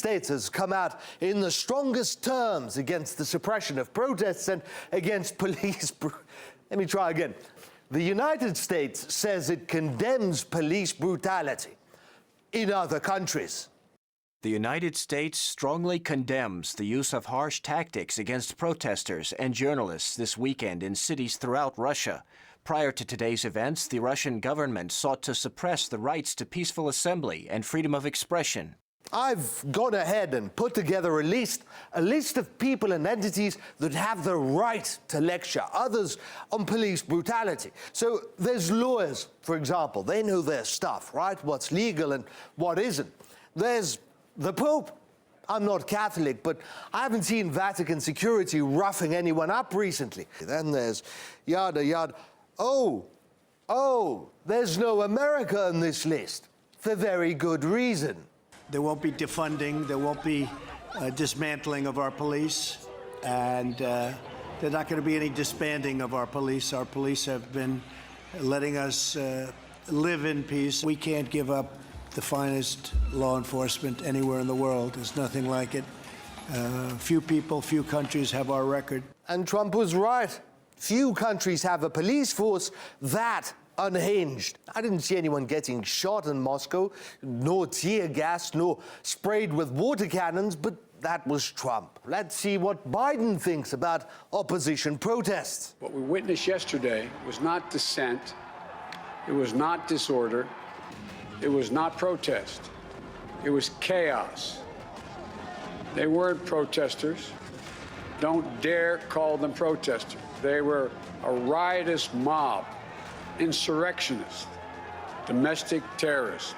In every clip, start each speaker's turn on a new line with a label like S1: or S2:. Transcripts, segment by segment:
S1: States has come out in the strongest terms against the suppression of protests and against police. Let me try again. The United States says it condemns police brutality in other countries.
S2: The United States strongly condemns the use of harsh tactics against protesters and journalists this weekend in cities throughout Russia. Prior to today's events, the Russian government sought to suppress the rights to peaceful assembly and freedom of expression.
S1: I've gone ahead and put together a list of people and entities that have the right to lecture others on police brutality. So there's lawyers, for example. They know their stuff, right? What's legal and what isn't. There's the Pope. I'm not Catholic, but I haven't seen Vatican security roughing anyone up recently. Then there's yada yada. Oh, there's no America on this list, for very good reason.
S3: There won't be defunding, there won't be dismantling of our police, and there's not going to be any disbanding of our police. Our police have been letting us live in peace. We can't give up the finest law enforcement anywhere in the world. There's nothing like it. Few people, few countries have our record.
S1: And Trump was right. Few countries have a police force that unhinged. I didn't see anyone getting shot in Moscow, nor tear gas, nor sprayed with water cannons, but that was Trump. Let's see what Biden thinks about opposition protests.
S4: What we witnessed yesterday was not dissent, it was not disorder, it was not protest, it was chaos. They weren't protesters. Don't dare call them protesters. They were a riotous mob, insurrectionists, domestic terrorists.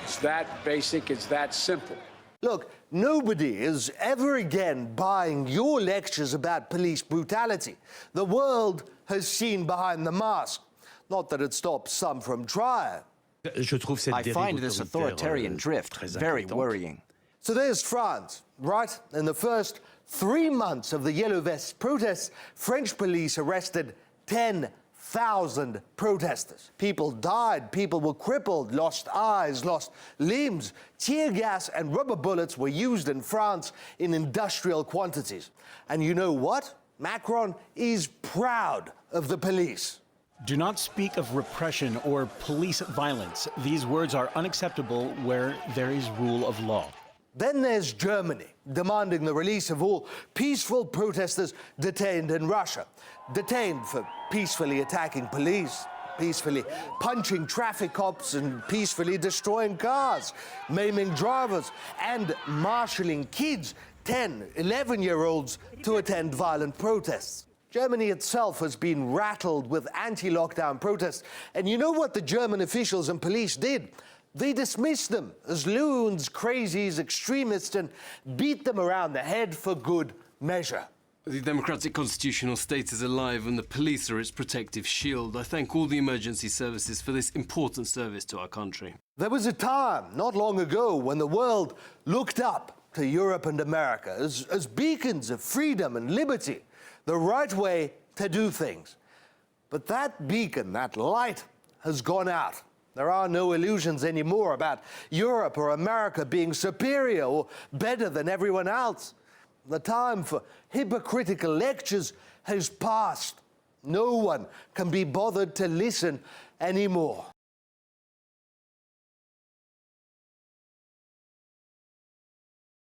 S4: It's that basic, it's that simple.
S1: Look, nobody is ever again buying your lectures about police brutality. The world has seen behind the mask. Not that it stops some from trying.
S2: I find this authoritarian drift very worrying.
S1: So there's France, right? In the first 3 months of the Yellow Vest protests, French police arrested 10,000 protesters. People died, people were crippled, lost eyes, lost limbs. Tear gas and rubber bullets were used in France in industrial quantities. And you know what? Macron is proud of the police.
S5: Do not speak of repression or police violence. These words are unacceptable where there is rule of law.
S1: Then there's Germany, demanding the release of all peaceful protesters detained in Russia. Detained for peacefully attacking police, peacefully punching traffic cops and peacefully destroying cars, maiming drivers, and marshalling kids, 10, 11-year-olds, to attend violent protests. Germany itself has been rattled with anti-lockdown protests. And you know what the German officials and police did? They dismissed them as loons, crazies, extremists, and beat them around the head for good measure.
S6: The democratic constitutional state is alive and the police are its protective shield. I thank all the emergency services for this important service to our country.
S1: There was a time, not long ago, when the world looked up to Europe and America as beacons of freedom and liberty, the right way to do things. But that beacon, that light, has gone out. There are no illusions anymore about Europe or America being superior or better than everyone else. The time for hypocritical lectures has passed. No one can be bothered to listen anymore.